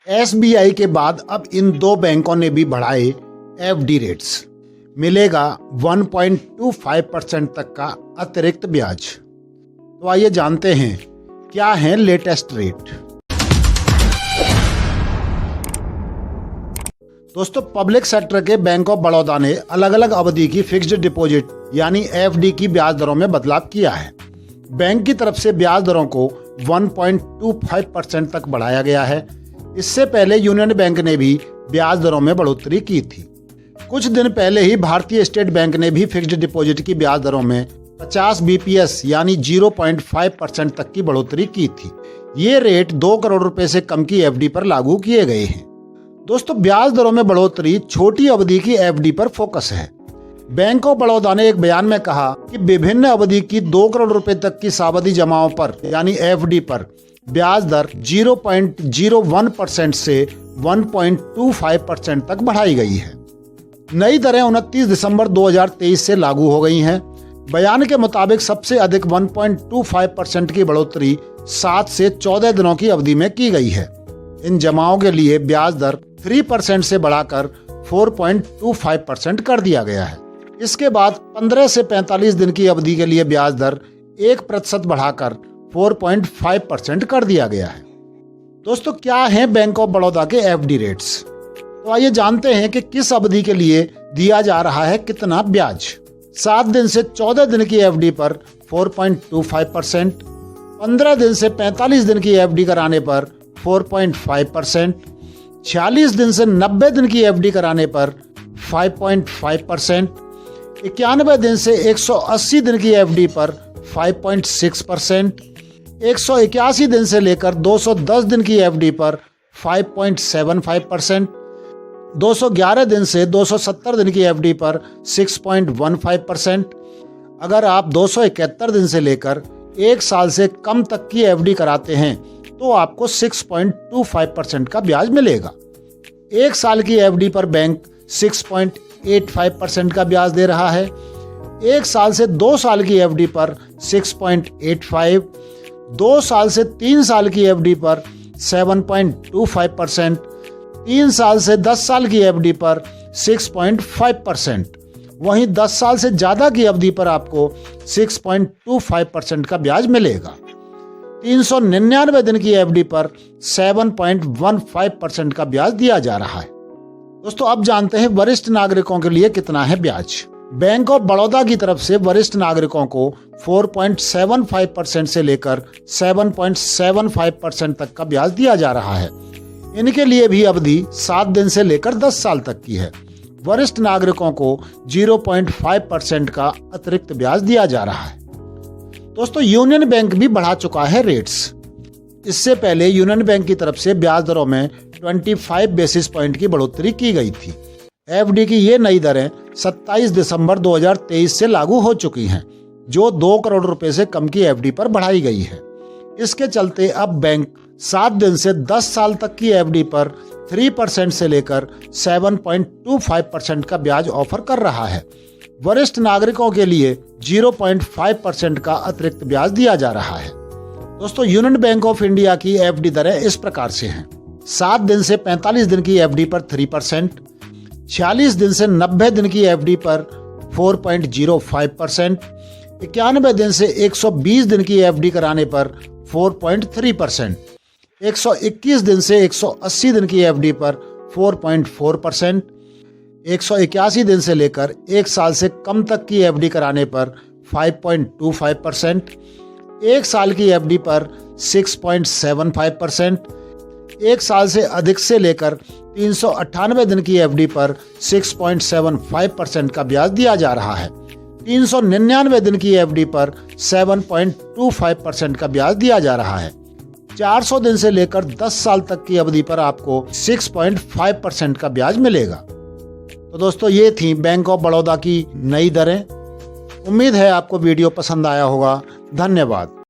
SBI के बाद अब इन दो बैंकों ने भी बढ़ाए FD रेट्स। मिलेगा 1.25% तक का अतिरिक्त ब्याज। तो आइए जानते हैं क्या है लेटेस्ट रेट। दोस्तों, पब्लिक सेक्टर के बैंक ऑफ बड़ौदा ने अलग अलग अवधि की फिक्स्ड डिपॉजिट यानी FD की ब्याज दरों में बदलाव किया है। बैंक की तरफ से ब्याज दरों को 1.25% तक बढ़ाया गया है। इससे पहले यूनियन बैंक ने भी ब्याज दरों में बढ़ोतरी की थी। कुछ दिन पहले ही भारतीय स्टेट बैंक ने भी फिक्स्ड डिपॉजिट की ब्याज दरों में 50 BPS यानी 0.5% तक की बढ़ोतरी की थी। ये रेट 2 करोड़ रुपए से कम की FD पर लागू किए गए हैं। दोस्तों, ब्याज दरों में बढ़ोतरी छोटी अवधि की FD पर फोकस है। बैंक ऑफ बड़ौदा ने एक बयान में कहा कि विभिन्न अवधि की 2 करोड़ रुपए तक की सावधि जमाओं पर यानी FD पर ब्याज दर 0.01% से 1.25% तक बढ़ाई गई है। नई दरें 29 दिसंबर 2023 से लागू हो गई हैं। बयान के मुताबिक सबसे अधिक 1.25% की बढ़ोतरी 7 से 14 दिनों की अवधि में की गई है। इन जमाओं के लिए ब्याज दर 3% से बढ़ाकर 4.25% कर दिया गया है। इसके बाद 15 से 45 दिन की अवधि के लिए ब्याज दर 1% बढ़ाकर 4.5% कर दिया गया है। दोस्तों, क्या है बैंक ऑफ बड़ौदा के FD रेट्स? तो आइए जानते हैं कि किस अवधि के लिए दिया जा रहा है कितना ब्याज। 7 दिन से 14 दिन की FD पर 4.25%, 15 दिन से 45 दिन की FD कराने पर 4.5%, 46 दिन से 90 दिन की FD कराने पर 5.5%, 91 दिन से 180 दिन की FD पर 5.6%, 181 दिन से लेकर 210 दिन की FD पर 5.75%, 211 दिन से 270 दिन की FD पर 6.15%। अगर आप 271 दिन से लेकर 1 साल से कम तक की FD कराते हैं तो आपको 6.25% का ब्याज मिलेगा। 1 साल की FD पर बैंक 6.85% का ब्याज दे रहा है। 1 साल से 2 साल की FD पर 6.85%, 2 साल से 3 साल की FD पर 7.25%, 3 साल से 10 साल की FD पर 6.5%। वहीं 10 साल से ज्यादा की अवधि पर आपको 6.25% का ब्याज मिलेगा। 399 दिन की FD पर 7.15% का ब्याज दिया जा रहा है। दोस्तों, अब जानते हैं वरिष्ठ नागरिकों के लिए कितना है ब्याज। बैंक ऑफ बड़ौदा की तरफ से वरिष्ठ नागरिकों को 4.75% से लेकर 7.75% तक का ब्याज दिया जा रहा है। इनके लिए भी अवधि 7 दिन से लेकर 10 साल तक की है। वरिष्ठ नागरिकों को 0.5% का अतिरिक्त ब्याज दिया जा रहा है। दोस्तों, यूनियन बैंक भी बढ़ा चुका है रेट्स। इससे पहले यूनियन बैंक की तरफ से ब्याज दरों में 25 बेसिस पॉइंट की बढ़ोतरी की गई थी। FD की ये नई दरें 27 दिसंबर 2023 से लागू हो चुकी हैं, जो 2 करोड़ रुपए से कम की FD पर बढ़ाई गई है। इसके चलते अब बैंक 7 दिन से 10 साल तक की FD पर 3% से लेकर 7.25% का ब्याज ऑफर कर रहा है। वरिष्ठ नागरिकों के लिए 0.5% का अतिरिक्त ब्याज दिया जा रहा है। दोस्तों, यूनियन बैंक ऑफ इंडिया की FD दरें इस प्रकार से हैं। 7 दिन से 45 दिन की FD पर 3%, 46 दिन से 90 दिन की FD पर 4.05%, 91 दिन से 120 दिन की FD कराने पर 4.3%, 121 दिन से 180 दिन की FD पर 4.4%, 181 दिन से लेकर 1 साल से कम तक की FD कराने पर 5.25%, 1 साल की FD पर 6.75%, 1 साल से अधिक से लेकर 398 दिन की FD पर 6.75% का ब्याज दिया जा रहा है। 399 दिन की FD पर 7.25% का ब्याज दिया जा रहा है। 400 दिन से लेकर 10 साल तक की अवधि पर आपको 6.5% का ब्याज मिलेगा। तो दोस्तों, ये थी बैंक ऑफ बड़ौदा की नई दरें। उम्मीद है आपको वीडियो पसंद आया होगा। धन्यवाद।